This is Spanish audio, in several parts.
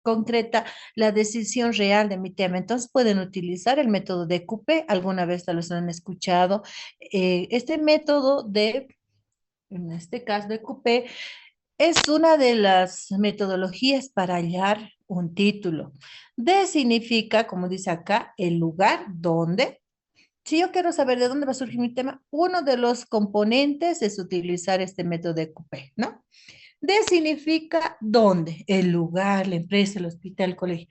concreta la decisión real de mi tema. Entonces pueden utilizar el método de Coupé, alguna vez tal vez lo han escuchado. Este método en este caso de Coupé, es una de las metodologías para hallar un título. D significa, como dice acá, el lugar donde. Si yo quiero saber de dónde va a surgir mi tema, uno de los componentes es utilizar este método de Coupé, ¿no? D significa dónde, el lugar, la empresa, el hospital, el colegio.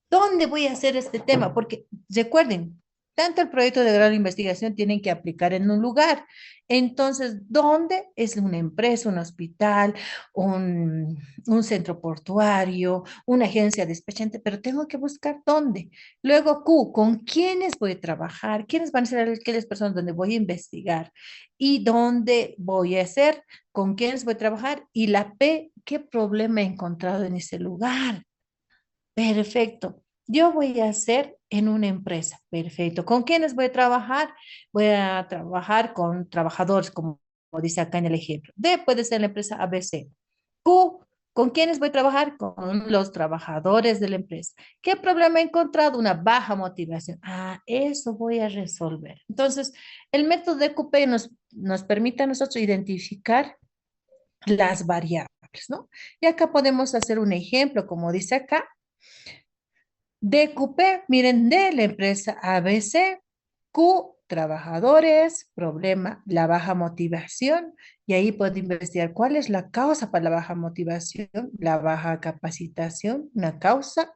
¿Dónde voy a hacer este tema? Porque recuerden, tanto el proyecto de grado de investigación tienen que aplicar en un lugar. Entonces, ¿dónde es una empresa, un hospital, un centro portuario, una agencia despachante? Pero tengo que buscar dónde. Luego, Q, ¿con quiénes voy a trabajar? ¿Quiénes van a ser aquellas personas donde voy a investigar? ¿Y dónde voy a hacer? ¿Con quiénes voy a trabajar? Y la P, ¿qué problema he encontrado en ese lugar? Perfecto. Yo voy a hacer en una empresa. Perfecto. ¿Con quiénes voy a trabajar? Voy a trabajar con trabajadores, como dice acá en el ejemplo. D puede ser la empresa ABC. Q, ¿con quiénes voy a trabajar? Con los trabajadores de la empresa. ¿Qué problema he encontrado? Una baja motivación. Ah, eso voy a resolver. Entonces, el método de QP nos permite a nosotros identificar las variables, ¿no? Y acá podemos hacer un ejemplo, como dice acá. DQP, miren, de la empresa ABC, Q, trabajadores, problema, la baja motivación, y ahí puedo investigar cuál es la causa para la baja motivación, la baja capacitación, una causa,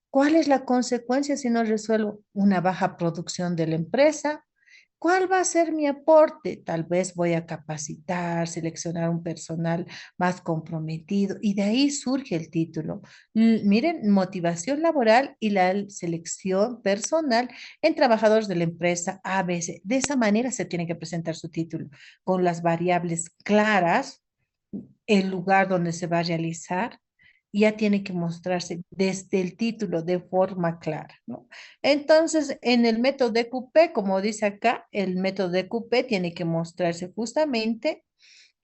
cuál es la consecuencia si no resuelvo una baja producción de la empresa. ¿Cuál va a ser mi aporte? Tal vez voy a capacitar, seleccionar un personal más comprometido y de ahí surge el título. Miren, motivación laboral y la selección personal en trabajadores de la empresa ABC. De esa manera se tiene que presentar su título, con las variables claras, el lugar donde se va a realizar, ya tiene que mostrarse desde el título de forma clara, ¿no? Entonces, en el método de QP, como dice acá, el método de QP tiene que mostrarse justamente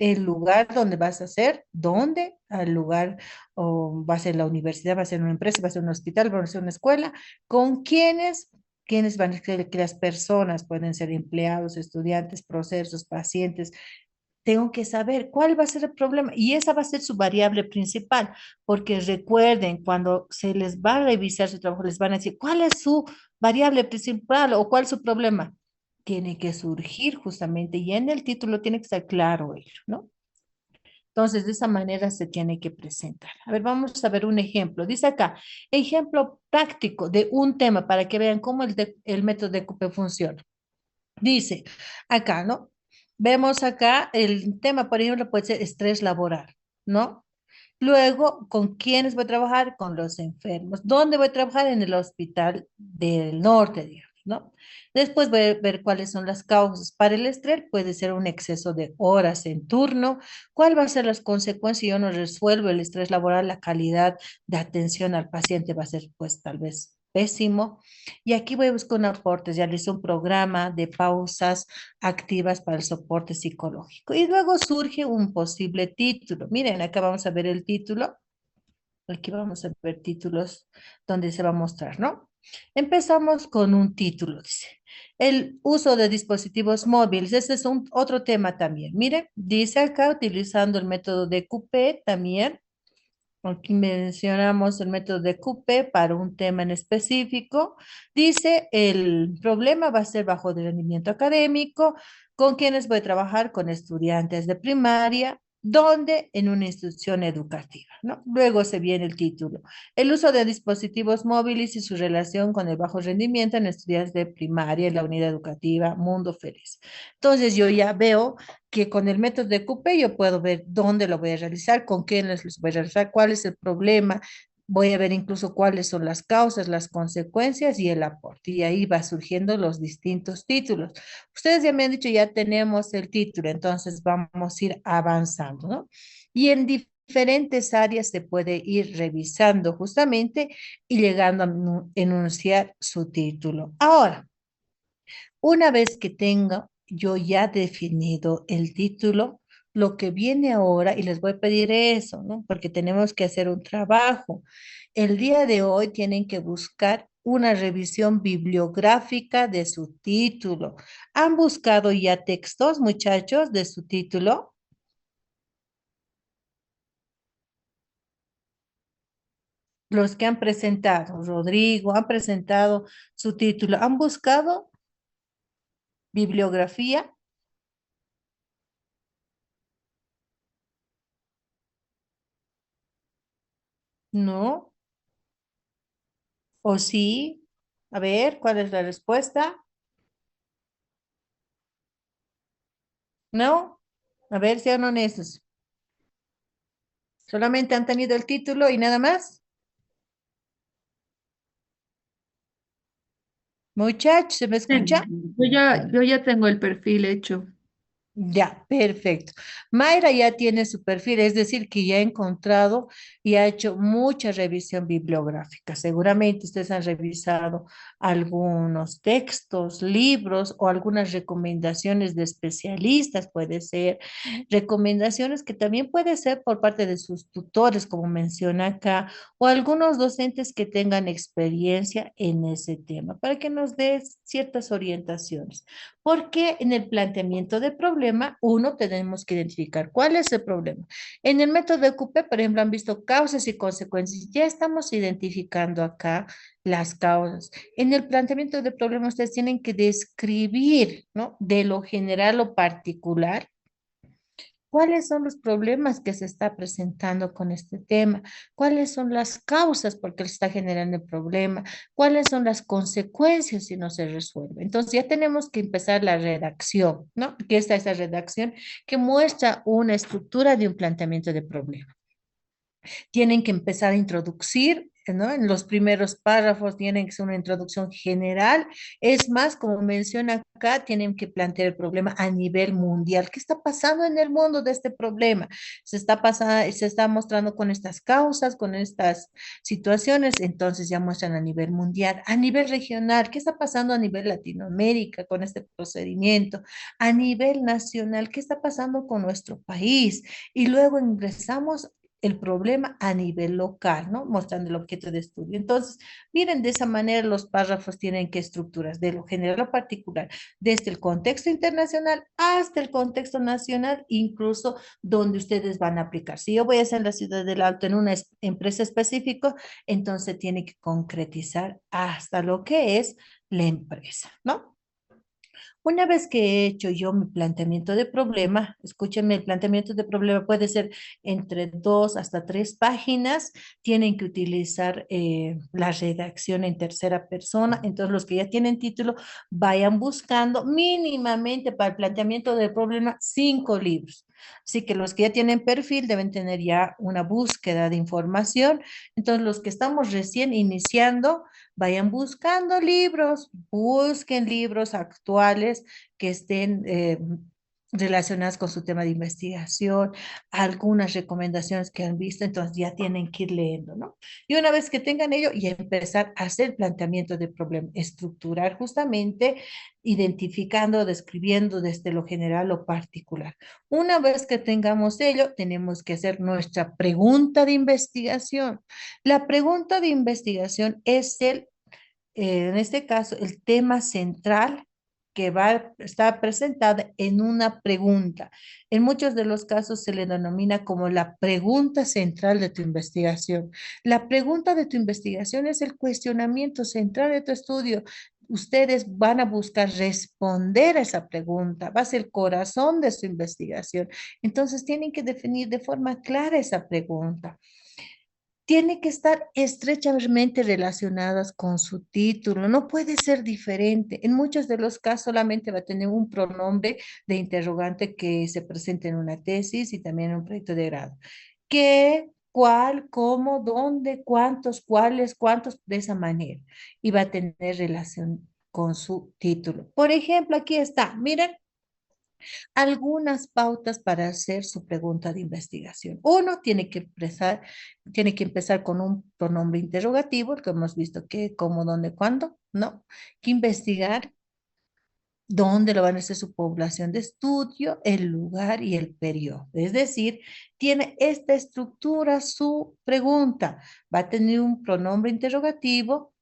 el lugar donde vas a hacer, dónde, al lugar, o va a ser la universidad, va a ser una empresa, va a ser un hospital, va a ser una escuela, con quiénes van a ser, que las personas pueden ser empleados, estudiantes, procesos, pacientes, tengo que saber cuál va a ser el problema y esa va a ser su variable principal, porque recuerden, cuando se les va a revisar su trabajo, les van a decir cuál es su variable principal o cuál es su problema. Tiene que surgir justamente y en el título tiene que estar claro ello, ¿no? Entonces, de esa manera se tiene que presentar. A ver, vamos a ver un ejemplo. Dice acá, ejemplo práctico de un tema para que vean cómo el método de CUPE funciona. Dice acá, ¿no? Vemos acá el tema, por ejemplo, puede ser estrés laboral, ¿no? Luego, ¿con quiénes voy a trabajar? Con los enfermos. ¿Dónde voy a trabajar? En el hospital del norte, digamos, ¿no? Después voy a ver cuáles son las causas. Para el estrés puede ser un exceso de horas en turno. ¿Cuál va a ser las consecuencias si yo no resuelvo el estrés laboral? La calidad de atención al paciente va a ser, pues, tal vez pésimo. Y aquí voy a buscar un aporte. Realicé un programa de pausas activas para el soporte psicológico. Y luego surge un posible título. Miren, acá vamos a ver el título. Aquí vamos a ver títulos donde se va a mostrar, ¿no? Empezamos con un título, dice. El uso de dispositivos móviles. Este es otro tema también. Miren, dice acá utilizando el método de QP también. Aquí mencionamos el método de CUPE para un tema en específico. Dice, el problema va a ser bajo de rendimiento académico, con quienes voy a trabajar con estudiantes de primaria, donde en una institución educativa, ¿no? Luego se viene el título. El uso de dispositivos móviles y su relación con el bajo rendimiento en estudiantes de primaria en la unidad educativa Mundo Feliz. Entonces yo ya veo que con el método de CUPE yo puedo ver dónde lo voy a realizar, con quiénes los voy a realizar, cuál es el problema, voy a ver incluso cuáles son las causas, las consecuencias y el aporte. Y ahí va surgiendo los distintos títulos. Ustedes ya me han dicho, ya tenemos el título, entonces vamos a ir avanzando, ¿no? Y en diferentes áreas se puede ir revisando justamente y llegando a enunciar su título. Ahora, una vez que tenga yo ya definido el título, lo que viene ahora, y les voy a pedir eso, ¿no? Porque tenemos que hacer un trabajo. El día de hoy tienen que buscar una revisión bibliográfica de su título. ¿Han buscado ya textos, muchachos, de su título? Los que han presentado, Rodrigo, han presentado su título. ¿Han buscado bibliografía? ¿No? ¿O sí? A ver, ¿cuál es la respuesta? ¿No? A ver, sean honestos. ¿Solamente han tenido el título y nada más? Muchachos, ¿se me escucha? Yo ya tengo el perfil hecho. Ya, perfecto. Mayra ya tiene su perfil, es decir, que ya ha encontrado y ha hecho mucha revisión bibliográfica. Seguramente ustedes han revisado algunos textos, libros o algunas recomendaciones de especialistas, puede ser, recomendaciones que también puede ser por parte de sus tutores, como menciona acá, o algunos docentes que tengan experiencia en ese tema, para que nos dé ciertas orientaciones. Porque en el planteamiento de problema, uno, tenemos que identificar cuál es el problema. En el método de CUPE, por ejemplo, han visto causas y consecuencias. Ya estamos identificando acá las causas. En el planteamiento de problema, ustedes tienen que describir, ¿no? De lo general o particular. ¿Cuáles son los problemas que se está presentando con este tema? ¿Cuáles son las causas por qué se está generando el problema? ¿Cuáles son las consecuencias si no se resuelve? Entonces ya tenemos que empezar la redacción, ¿no? Que está esa redacción que muestra una estructura de un planteamiento de problema. Tienen que empezar a introducir, ¿no? En los primeros párrafos tienen que ser una introducción general. Es más, como menciona acá, tienen que plantear el problema a nivel mundial. ¿Qué está pasando en el mundo de este problema? Se está mostrando con estas causas, con estas situaciones, entonces ya muestran a nivel mundial, a nivel regional, ¿qué está pasando a nivel Latinoamérica con este procedimiento? A nivel nacional, ¿qué está pasando con nuestro país? Y luego ingresamos el problema a nivel local, ¿no? Mostrando el objeto de estudio. Entonces, miren, de esa manera los párrafos tienen que estructuras de lo general a particular, desde el contexto internacional hasta el contexto nacional, incluso donde ustedes van a aplicar. Si yo voy a hacer en la ciudad del Alto en una empresa específica, entonces tiene que concretizar hasta lo que es la empresa, ¿no? Una vez que he hecho yo mi planteamiento de problema, escúchenme, el planteamiento de problema puede ser entre 2 hasta 3 páginas, tienen que utilizar la redacción en tercera persona, entonces los que ya tienen título vayan buscando mínimamente para el planteamiento del problema 5 libros. Así que los que ya tienen perfil deben tener ya una búsqueda de información. Entonces los que estamos recién iniciando, vayan buscando libros, busquen libros actuales que estén relacionadas con su tema de investigación, algunas recomendaciones que han visto, entonces ya tienen que ir leyendo, ¿no? Y una vez que tengan ello, y empezar a hacer planteamiento de problema, estructurar justamente, identificando, describiendo desde lo general lo particular. Una vez que tengamos ello, tenemos que hacer nuestra pregunta de investigación. La pregunta de investigación es en este caso, el tema central que va a estar presentada en una pregunta. En muchos de los casos se le denomina como la pregunta central de tu investigación. La pregunta de tu investigación es el cuestionamiento central de tu estudio. Ustedes van a buscar responder a esa pregunta, va a ser el corazón de su investigación. Entonces tienen que definir de forma clara esa pregunta, tiene que estar estrechamente relacionadas con su título, no puede ser diferente. En muchos de los casos solamente va a tener un pronombre de interrogante que se presenta en una tesis y también en un proyecto de grado. ¿Qué, cuál, cómo, dónde, cuántos, cuáles, cuántos, de esa manera. Y va a tener relación con su título. Por ejemplo, aquí está, miren, algunas pautas para hacer su pregunta de investigación. Uno, tiene que empezar con un pronombre interrogativo, el que hemos visto que, cómo, dónde, cuándo, ¿no? Que investigar dónde lo van a hacer su población de estudio, el lugar y el periodo. Es decir, tiene esta estructura su pregunta. Va a tener un pronombre interrogativo,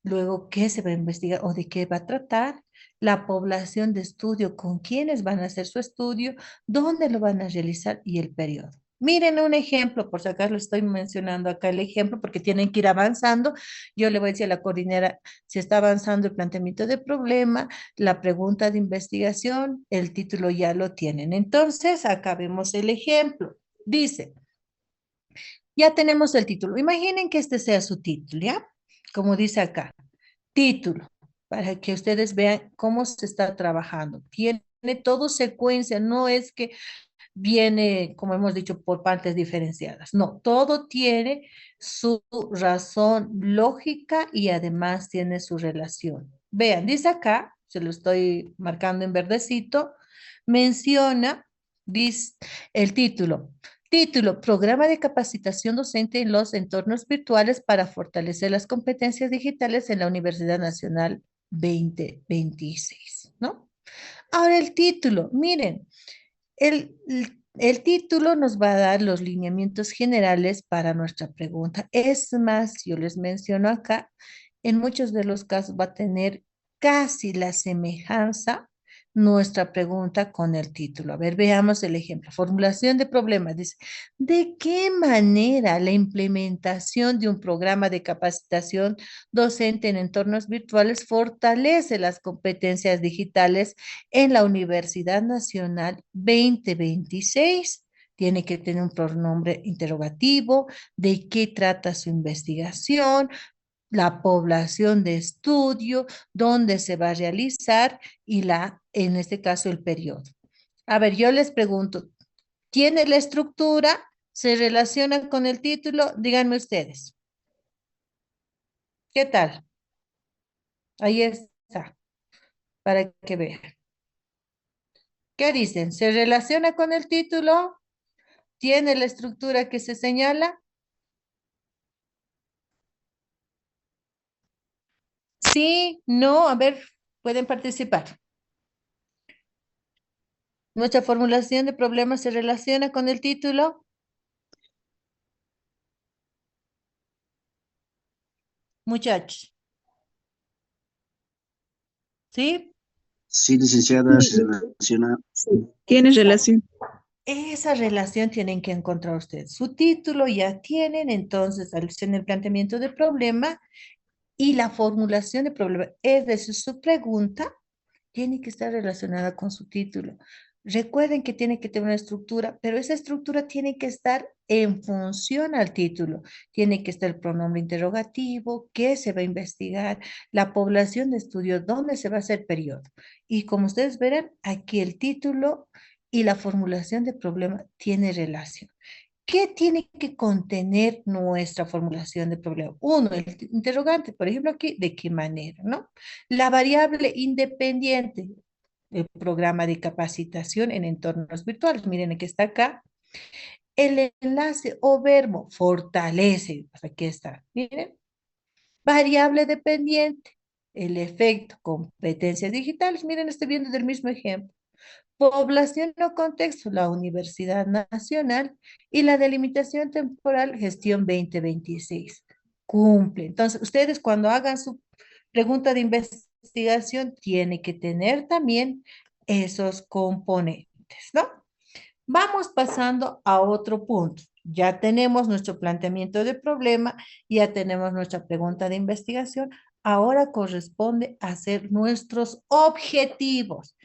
luego qué se va a investigar o de qué va a tratar, la población de estudio, con quiénes van a hacer su estudio, dónde lo van a realizar y el periodo. Miren un ejemplo, por si acaso lo estoy mencionando acá el ejemplo, porque tienen que ir avanzando. Yo le voy a decir a la coordinera si está avanzando el planteamiento de problema, la pregunta de investigación, el título ya lo tienen. Entonces, acá vemos el ejemplo. Dice, ya tenemos el título. Imaginen que este sea su título, ¿ya? Como dice acá, título, para que ustedes vean cómo se está trabajando. Tiene todo secuencia, no es que viene, como hemos dicho, por partes diferenciadas. No, todo tiene su razón lógica y además tiene su relación. Vean, dice acá, se lo estoy marcando en verdecito, menciona, dice el título. Título, Programa de Capacitación Docente en los Entornos Virtuales para fortalecer las competencias digitales en la Universidad Nacional 2026, ¿no? Ahora el título, miren, el título nos va a dar los lineamientos generales para nuestra pregunta. Es más, yo les menciono acá, en muchos de los casos va a tener casi la semejanza nuestra pregunta con el título. A ver, veamos el ejemplo. Formulación de problemas. Dice, ¿de qué manera la implementación de un programa de capacitación docente en entornos virtuales fortalece las competencias digitales en la Universidad Nacional 2026? Tiene que tener un pronombre interrogativo, de qué trata su investigación, la población de estudio, dónde se va a realizar y en este caso, el periodo. A ver, yo les pregunto, ¿tiene la estructura? ¿Se relaciona con el título? Díganme ustedes. ¿Qué tal? Ahí está, para que vean. ¿Qué dicen? ¿Se relaciona con el título? ¿Tiene la estructura que se señala? Sí, no, a ver, pueden participar. ¿Nuestra formulación de problemas se relaciona con el título? Muchachos, ¿sí? Sí, licenciada, se relaciona. Tiene relación. Esa relación tienen que encontrar ustedes. Su título ya tienen, entonces, al tener el planteamiento de problema y la formulación de problema, es decir, su pregunta tiene que estar relacionada con su título. Recuerden que tiene que tener una estructura, pero esa estructura tiene que estar en función al título. Tiene que estar el pronombre interrogativo, qué se va a investigar, la población de estudio, dónde se va a hacer periodo. Y como ustedes verán, aquí el título y la formulación de problema tiene relación. ¿Qué tiene que contener nuestra formulación de problema? Uno, el interrogante, por ejemplo, aquí, ¿de qué manera, no? La variable independiente, el programa de capacitación en entornos virtuales. Miren, aquí está acá. El enlace o verbo fortalece. Pues aquí está. Miren. Variable dependiente. El efecto, competencias digitales. Miren, estoy viendo del mismo ejemplo. Población o contexto, la Universidad Nacional y la delimitación temporal, gestión 2026. Cumple. Entonces, ustedes cuando hagan su pregunta de investigación, tienen que tener también esos componentes, ¿no? Vamos pasando a otro punto. Ya tenemos nuestro planteamiento de problema, ya tenemos nuestra pregunta de investigación. Ahora corresponde hacer nuestros objetivos.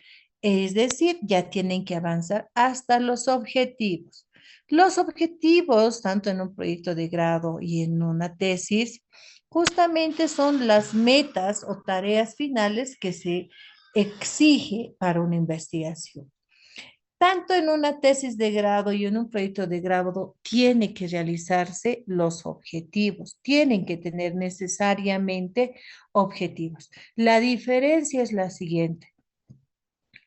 Es decir, ya tienen que avanzar hasta los objetivos. Los objetivos, tanto en un proyecto de grado y en una tesis, justamente son las metas o tareas finales que se exige para una investigación. Tanto en una tesis de grado y en un proyecto de grado tiene que realizarse los objetivos, tienen que tener necesariamente objetivos. La diferencia es la siguiente.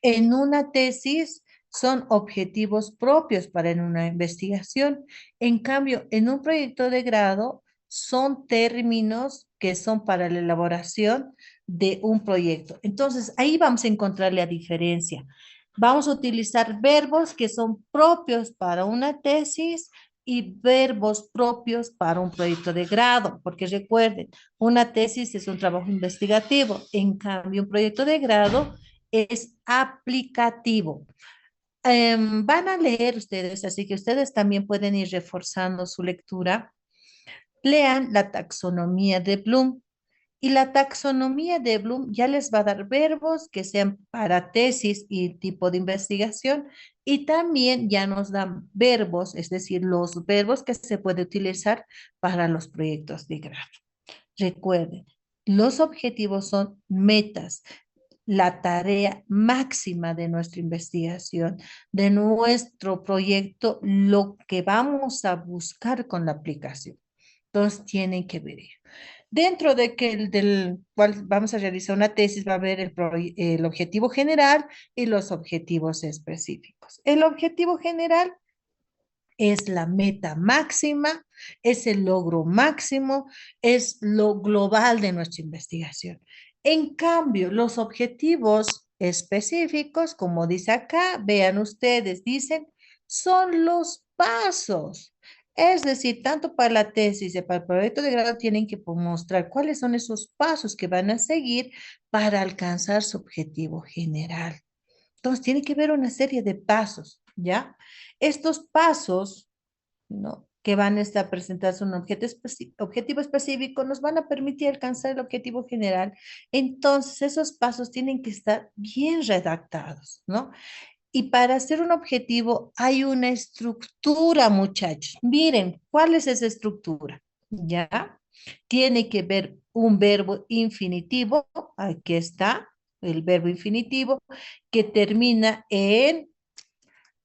En una tesis son objetivos propios para en una investigación. En cambio, en un proyecto de grado son términos que son para la elaboración de un proyecto. Entonces, ahí vamos a encontrar la diferencia. Vamos a utilizar verbos que son propios para una tesis y verbos propios para un proyecto de grado, porque recuerden, una tesis es un trabajo investigativo, en cambio, un proyecto de grado es aplicativo. Van a leer ustedes, así que ustedes también pueden ir reforzando su lectura. Lean la taxonomía de Bloom. Y la taxonomía de Bloom ya les va a dar verbos que sean para tesis y tipo de investigación. Y también ya nos dan verbos, es decir, los verbos que se puede utilizar para los proyectos de grado. Recuerden, los objetivos son metas, la tarea máxima de nuestra investigación, de nuestro proyecto, lo que vamos a buscar con la aplicación. Entonces, tienen que ver. Dentro de que del cual vamos a realizar una tesis, va a haber el objetivo general y los objetivos específicos. El objetivo general es la meta máxima, es el logro máximo, es lo global de nuestra investigación. En cambio, los objetivos específicos, como dice acá, vean ustedes, dicen, son los pasos. Es decir, tanto para la tesis y para el proyecto de grado tienen que mostrar cuáles son esos pasos que van a seguir para alcanzar su objetivo general. Entonces, tiene que ver una serie de pasos, ¿ya? Estos pasos, ¿no? Que van a estar presentados un objetivo específico, nos van a permitir alcanzar el objetivo general. Entonces, esos pasos tienen que estar bien redactados, ¿no? Y para hacer un objetivo hay una estructura, muchachos. Miren, ¿cuál es esa estructura? ¿Ya? Tiene que ver un verbo infinitivo, aquí está, el verbo infinitivo, que termina en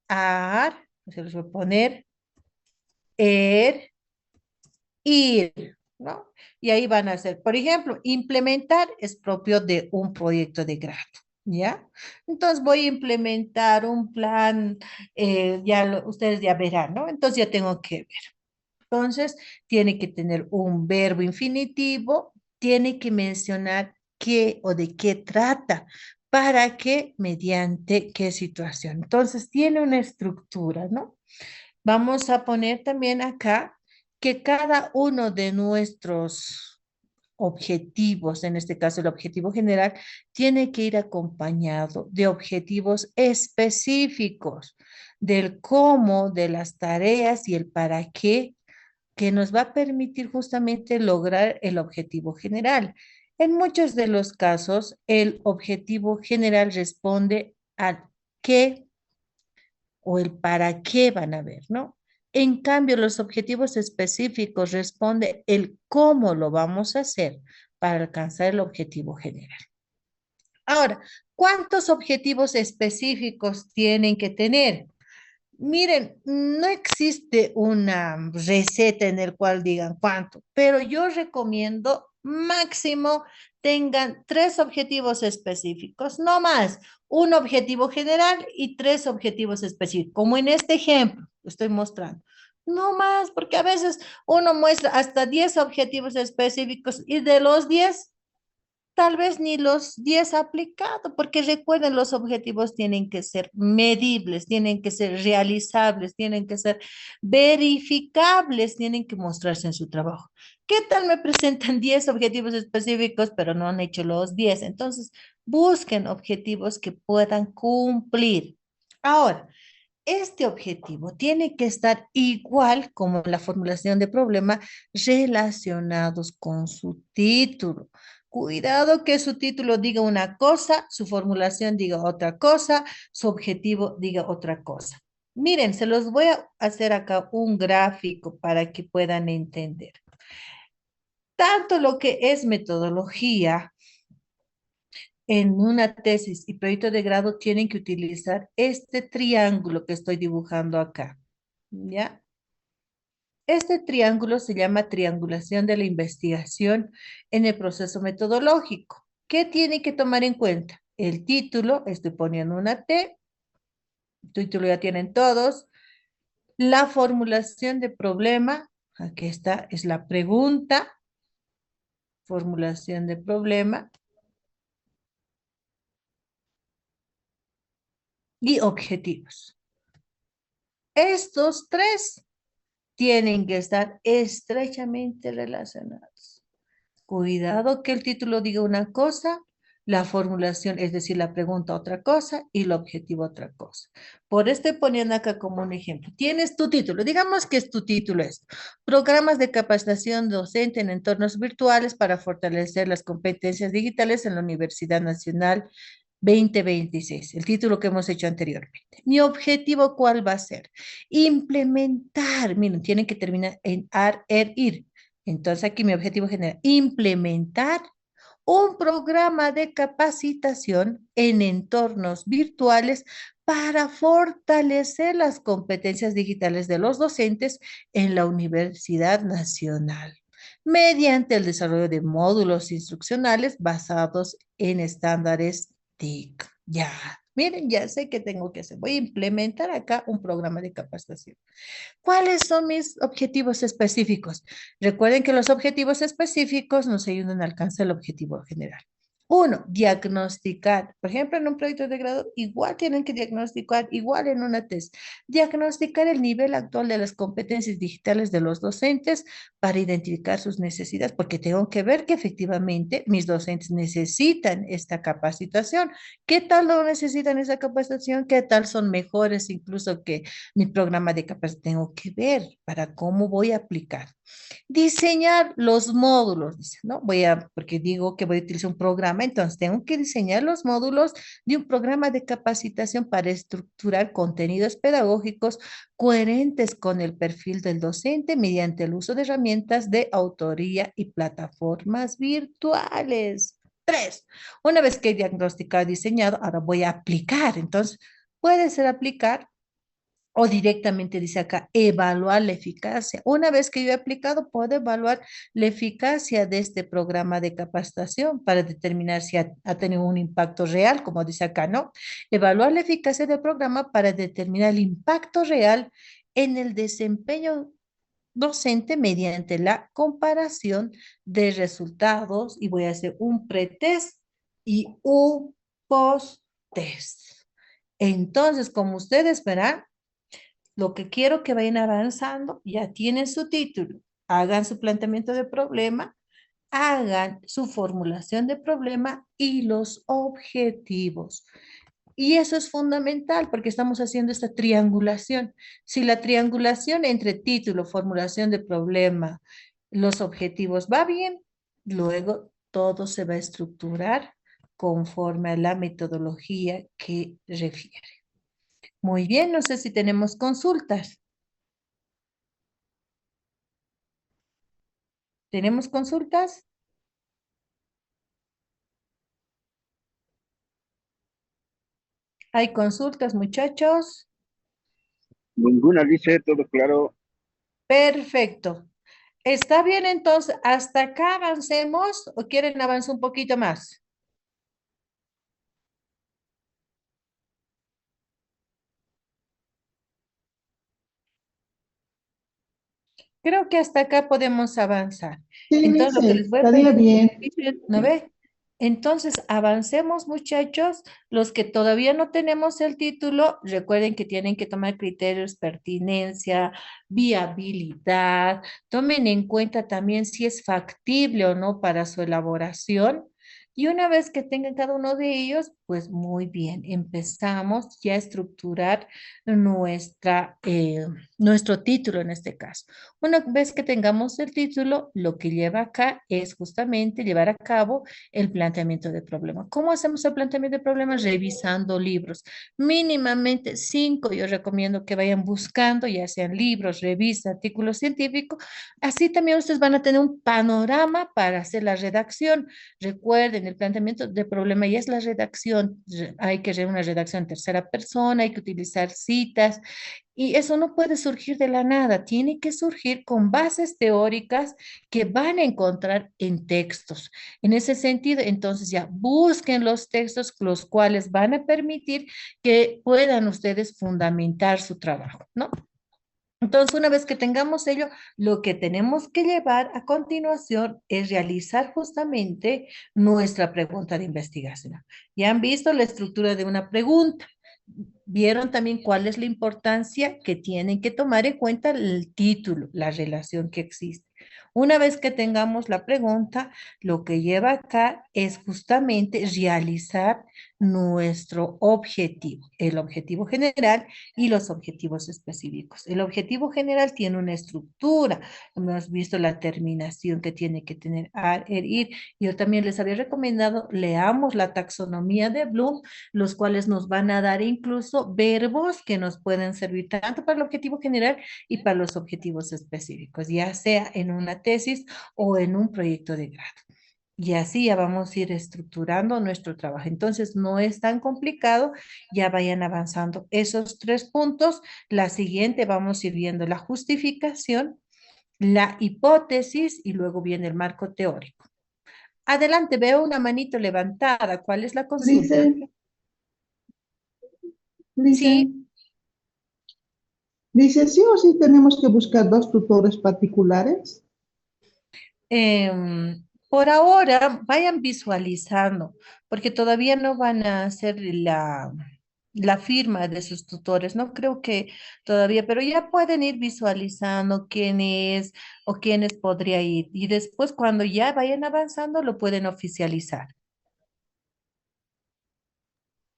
ar, se los voy a poner, er, ir, ¿no? Y ahí van a ser, por ejemplo, implementar es propio de un proyecto de grado, ¿ya? Entonces voy a implementar un plan, ustedes ya verán, ¿no? Entonces ya tengo que ver. Entonces, tiene que tener un verbo infinitivo, tiene que mencionar qué o de qué trata, para qué, mediante qué situación. Entonces, tiene una estructura, ¿no? Vamos a poner también acá que cada uno de nuestros objetivos, en este caso el objetivo general, tiene que ir acompañado de objetivos específicos, del cómo, de las tareas y el para qué, que nos va a permitir justamente lograr el objetivo general. En muchos de los casos, el objetivo general responde al qué o el para qué van a ver, ¿no? En cambio, los objetivos específicos responde el cómo lo vamos a hacer para alcanzar el objetivo general. Ahora, ¿cuántos objetivos específicos tienen que tener? Miren, no existe una receta en el cual digan cuánto, pero yo recomiendo máximo tengan 3 objetivos específicos, no más, un objetivo general y 3 objetivos específicos, como en este ejemplo que estoy mostrando. No más, porque a veces uno muestra hasta 10 objetivos específicos y de los 10 tal vez ni los 10 aplicado, porque recuerden, los objetivos tienen que ser medibles, tienen que ser realizables, tienen que ser verificables, tienen que mostrarse en su trabajo. ¿Qué tal me presentan 10 objetivos específicos, pero no han hecho los 10? Entonces, busquen objetivos que puedan cumplir. Ahora, este objetivo tiene que estar igual como la formulación de problema relacionados con su título. Cuidado que su título diga una cosa, su formulación diga otra cosa, su objetivo diga otra cosa. Miren, se los voy a hacer acá un gráfico para que puedan entender. Tanto lo que es metodología en una tesis y proyecto de grado tienen que utilizar este triángulo que estoy dibujando acá, ¿ya? Este triángulo se llama triangulación de la investigación en el proceso metodológico. ¿Qué tiene que tomar en cuenta? El título, estoy poniendo una T, el título ya tienen todos, la formulación de problema, Aquí está, es la pregunta, formulación de problema y objetivos. Estos tres tienen que estar estrechamente relacionados. Cuidado que el título diga una cosa, la formulación, es decir, la pregunta otra cosa y el objetivo otra cosa. Por esto estoy poniendo acá como un ejemplo. Tienes tu título, digamos que es tu título esto. Programas de capacitación docente en entornos virtuales para fortalecer las competencias digitales en la Universidad Nacional 2026, el título que hemos hecho anteriormente. Mi objetivo, ¿cuál va a ser? Implementar, miren, tienen que terminar en AR, ER, IR. Entonces aquí mi objetivo general, implementar un programa de capacitación en entornos virtuales para fortalecer las competencias digitales de los docentes en la Universidad Nacional, mediante el desarrollo de módulos instruccionales basados en estándares TIC. Ya, miren, ya sé qué tengo que hacer. Voy a implementar acá un programa de capacitación. ¿Cuáles son mis objetivos específicos? Recuerden que los objetivos específicos nos ayudan a alcanzar el objetivo general. Uno, diagnosticar. Por ejemplo, en un proyecto de grado, igual tienen que diagnosticar, igual en una test, diagnosticar el nivel actual de las competencias digitales de los docentes para identificar sus necesidades, porque tengo que ver que efectivamente mis docentes necesitan esta capacitación. ¿Qué tal lo necesitan esa capacitación? ¿Qué tal son mejores incluso que mi programa de capacitación? Tengo que ver para cómo voy a aplicar. Diseñar los módulos, dice, ¿no? Porque digo que voy a utilizar un programa, entonces tengo que diseñar los módulos de un programa de capacitación para estructurar contenidos pedagógicos coherentes con el perfil del docente mediante el uso de herramientas de autoría y plataformas virtuales. Tres, una vez que he diagnosticado y diseñado, ahora voy a aplicar. Entonces, puede ser aplicar o directamente dice acá, evaluar la eficacia. Una vez que yo he aplicado, puedo evaluar la eficacia de este programa de capacitación para determinar si ha tenido un impacto real, como dice acá, ¿no? Evaluar la eficacia del programa para determinar el impacto real en el desempeño docente mediante la comparación de resultados, y voy a hacer un pretest y un post-test. Entonces, como ustedes verán, lo que quiero que vayan avanzando, ya tienen su título, hagan su planteamiento de problema, hagan su formulación de problema y los objetivos. Y eso es fundamental porque estamos haciendo esta triangulación. Si la triangulación entre título, formulación de problema, los objetivos va bien, luego todo se va a estructurar conforme a la metodología que refiere. Muy bien, no sé si tenemos consultas. ¿Tenemos consultas? ¿Hay consultas, muchachos? Ninguna, dice, todo claro. Perfecto. ¿Está bien entonces? ¿Hasta acá avancemos o quieren avanzar un poquito más? Creo que hasta acá podemos avanzar. Sí, Entonces, lo que dice, les voy a estaría pedir, bien. ¿no ve? Entonces, avancemos, muchachos. Los que todavía no tenemos el título, recuerden que tienen que tomar criterios, pertinencia, viabilidad. Tomen en cuenta también si es factible o no para su elaboración. Y una vez que tengan cada uno de ellos, pues muy bien, empezamos ya a estructurar nuestro título en este caso. Una vez que tengamos el título, lo que lleva acá es justamente llevar a cabo el planteamiento de problema. ¿Cómo hacemos el planteamiento de problemas? Revisando libros. Mínimamente cinco, yo recomiendo que vayan buscando, ya sean libros, revistas, artículos científicos. Así también ustedes van a tener un panorama para hacer la redacción. Recuerden, el planteamiento de problema ya es la redacción. Hay que hacer una redacción en tercera persona, hay que utilizar citas, y eso no puede surgir de la nada, tiene que surgir con bases teóricas que van a encontrar en textos. En ese sentido, entonces ya busquen los textos los cuales van a permitir que puedan ustedes fundamentar su trabajo, ¿no? Entonces, una vez que tengamos ello, lo que tenemos que llevar a continuación es realizar justamente nuestra pregunta de investigación. Ya han visto la estructura de una pregunta. Vieron también cuál es la importancia que tienen que tomar en cuenta el título, la relación que existe. Una vez que tengamos la pregunta, lo que lleva acá es justamente realizar nuestro objetivo, el objetivo general y los objetivos específicos. El objetivo general tiene una estructura, hemos visto la terminación que tiene que tener ar, er, ir. Yo también les había recomendado, leamos la taxonomía de Bloom, los cuales nos van a dar incluso verbos que nos pueden servir tanto para el objetivo general y para los objetivos específicos, ya sea en una tesis o en un proyecto de grado. Y así ya vamos a ir estructurando nuestro trabajo. Entonces, no es tan complicado, ya vayan avanzando esos 3 puntos. La siguiente vamos a ir viendo la justificación, la hipótesis y luego viene el marco teórico. Adelante, veo una manito levantada. ¿Cuál es la consulta? Dice, dice, Sí, dice, sí o sí tenemos que buscar 2 tutores particulares. por ahora vayan visualizando, porque todavía no van a hacer la firma de sus tutores. No creo que todavía, pero ya pueden ir visualizando quién es o quiénes podría ir. Y después, cuando ya vayan avanzando, lo pueden oficializar.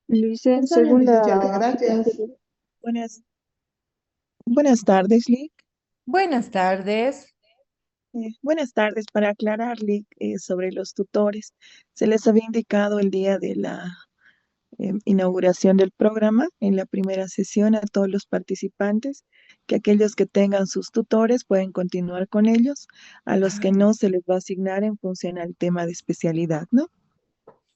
Luisa, Está bien, según licenciada, la... gracias. Buenas, buenas tardes, Lick. Buenas tardes. Buenas tardes. Para aclarar, Lick, sobre los tutores, se les había indicado el día de la inauguración del programa, en la primera sesión, a todos los participantes, que aquellos que tengan sus tutores pueden continuar con ellos, a los que no se les va a asignar en función al tema de especialidad, ¿no?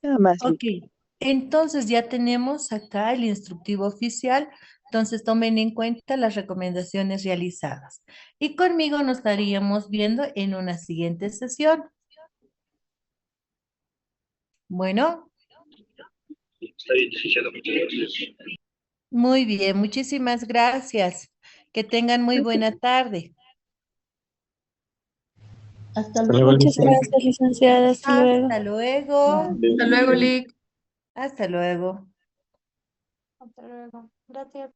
Nada más, Ok, Lick. entonces ya tenemos acá el instructivo oficial, entonces tomen en cuenta las recomendaciones realizadas. Y conmigo nos estaríamos viendo en una siguiente sesión. Bueno, Está bien, licenciado, muchas gracias. muy bien, muchísimas gracias. Que tengan muy buena tarde. Hasta Hasta luego, luego, Muchas licenciada. gracias, licenciada. Hasta luego. Hasta luego. Hasta luego, Lick. Hasta luego. Hasta luego. Gracias.